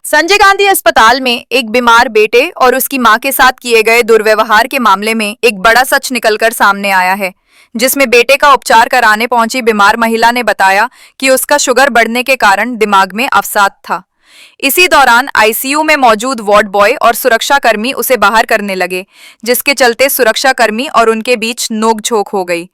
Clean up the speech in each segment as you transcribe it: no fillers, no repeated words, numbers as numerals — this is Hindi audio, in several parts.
संजय गांधी अस्पताल में एक बीमार बेटे और उसकी मां के साथ किए गए दुर्व्यवहार के मामले में एक बड़ा सच निकलकर सामने आया है, जिसमें बेटे का उपचार कराने पहुंची बीमार महिला ने बताया कि उसका शुगर बढ़ने के कारण दिमाग में अवसाद था। इसी दौरान आईसीयू में मौजूद वार्ड बॉय और सुरक्षाकर्मी उसे बाहर करने लगे, जिसके चलते सुरक्षाकर्मी और उनके बीच नोकझोंक हो गई।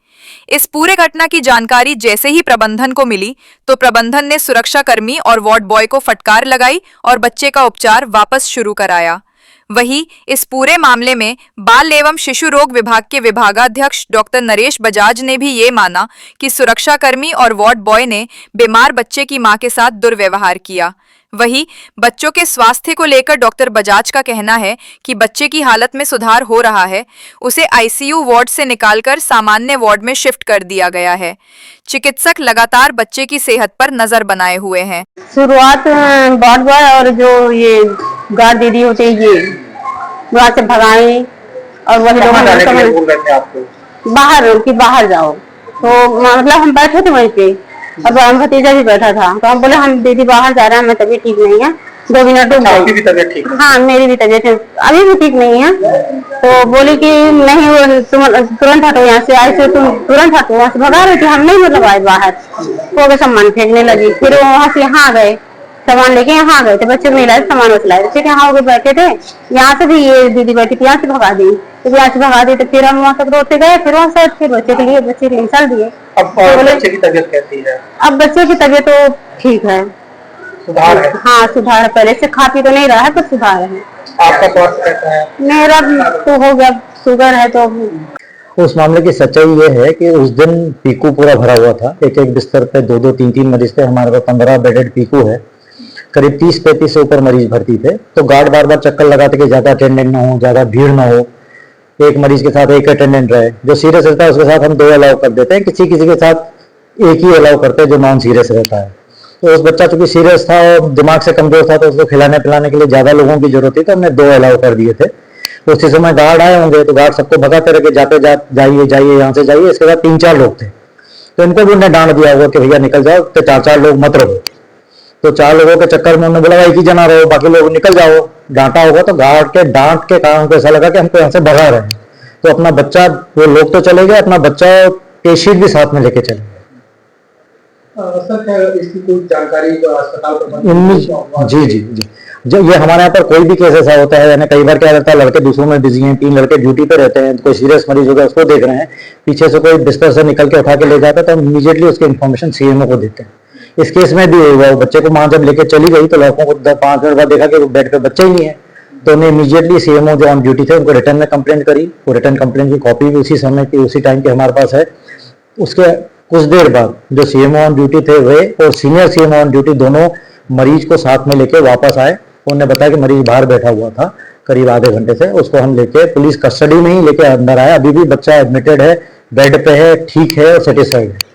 इस पूरे घटना की जानकारी जैसे ही प्रबंधन को मिली तो प्रबंधन ने सुरक्षाकर्मी और वार्ड बॉय को फटकार लगाई और बच्चे का उपचार वापस शुरू कराया। वहीं इस पूरे मामले में बाल एवं शिशु रोग विभाग के विभागाध्यक्ष डॉक्टर नरेश बजाज ने भी ये माना कि सुरक्षाकर्मी और वार्ड बॉय ने बीमार बच्चे की मां के साथ दुर्व्यवहार किया। वहीं बच्चों के स्वास्थ्य को लेकर डॉक्टर बजाज का कहना है कि बच्चे की हालत में सुधार हो रहा है, उसे आईसीयू वार्ड से निकालकर सामान्य वार्ड में शिफ्ट कर दिया गया है। चिकित्सक लगातार बच्चे की सेहत पर नजर बनाए हुए हैं। शुरुआत वार्ड बॉय और जो ये गार्ड दीदी होते ये वहाँ से भगाए और वही लोग बाहर जाओ, तो मतलब हम बैठे थे वहीं पे और हम भतीजा भी बैठा था, तो हम बोले हम दीदी बाहर जा रहे हैं, हमें तबीयत ठीक नहीं है, 2 मिनट रुक जाओ। भी तबीयत ठीक है? हाँ, मेरी भी तबीयत अभी भी ठीक नहीं है। तो बोली कि नहीं तुम तुरंत हटो यहाँ से, आए से तुम तुरंत हटो वहाँ से, भगा रही थी। हम नहीं मतलब आए बाहर, वो भी सामान फेंकने लगी। फिर वहाँ से यहाँ गए, सामान लेके यहाँ गए थे, बच्चे मिला सामान उछलाए, फिर यहाँ हो बैठे थे, यहाँ से भी ये दीदी बैठी थी, यहाँ से भगा दी, तो यहाँ से भगा दी, तो फिर हम वहाँ तक रोते गए, फिर वहाँ से फिर बच्चे के लिए निकाल दिए। अब बच्चे की तबीयत कैसी है? अब बच्चे की तबीयत तो ठीक है, सुधार है। हाँ, सुधार है, पहले से खा पी तो नहीं रहा है, पर सुधार है। आपका स्वास्थ्य कैसा है? मेरा तो हो गया, शुगर है। तो उस मामले की सच्चाई ये है कि उस दिन पीकू पूरा भरा हुआ था, एक एक बिस्तर पे 2-2, 3-3 मरीज थे। हमारे पास 15 बेडेड पीकू है, करीब 30-35 से ऊपर मरीज भर्ती थे। तो गार्ड बार बार चक्कर लगाते कि ज्यादा अटेंडेंट ना हो, ज्यादा भीड़ ना हो, एक मरीज के साथ एक अटेंडेंट रहे। जो सीरियस रहता है उसके साथ हम 2 अलाउ कर देते हैं, किसी किसी के साथ एक ही अलाउ करते हैं जो नॉन सीरियस रहता है। तो उस बच्चा चूंकि सीरियस था और दिमाग से कमजोर था, तो उसको खिलाने पिलाने के लिए ज्यादा लोगों की जरूरत थी, तो हमने 2 अलाउ कर दिए थे। उसी समय गार्ड आए होंगे तो गार्ड सबको भगाते रहे, जाते जाइए यहाँ से जाइए। इसके बाद 3-4 लोग थे, तो इनको भी उन्हें डांट दिया होगा कि भैया निकल जाओ, तो 4-4 लोग मत रहो। तो 4 लोगों के चक्कर में उन्होंने बोला एक ही जना रहो, बाकी लोग निकल जाओ। डांटा होगा तो गार्ड के डांट के कारण को ऐसा लगा कि हमको यहाँ से भगा रहे हैं, तो अपना बच्चा, वो लोग तो चले गए, अपना बच्चा पेशेंट भी साथ में लेके चले गए। सर, इसकी कोई जानकारी अस्पताल प्रबंधन? जी, जब ये हमारे यहाँ पर कोई भी केस ऐसा होता है, यानी कई बार क्या रहता है, लड़के दूसरों में बिजी हैं, 3 लड़के ड्यूटी पे रहते हैं, कोई सीरियस मरीज होगा उसको देख रहे हैं, पीछे से कोई बिस्तर से निकल के उठा के ले जाता है, तो हम इमीडिएटली उसकी इन्फॉर्मेशन सीएमओ को देते हैं। इस केस में भी हुआ, बच्चे को मां जब लेके चली गई तो लड़कों को 5 मिनट बाद देखा कि वो बेड पे बच्चा ही नहीं है, तो उन्हें इमीडिएटली सीएमओ जो ऑन ड्यूटी थे उनको रिटर्न में कंप्लेंट करी। वो रिटर्न कंप्लेंट की कॉपी भी उसी समय की, उसी टाइम की हमारे पास है। उसके कुछ देर बाद जो सीएमओ ऑन ड्यूटी थे वे और सीनियर सीएमओ ऑन ड्यूटी दोनों मरीज को साथ में लेके वापस आए। उन्होंने बताया कि मरीज बाहर बैठा हुआ था करीब आधे घंटे से, उसको हम लेके पुलिस कस्टडी में ही लेके अंदर आए। अभी भी बच्चा एडमिटेड है, बेड पे है, ठीक है और सेटिस्फाइड है।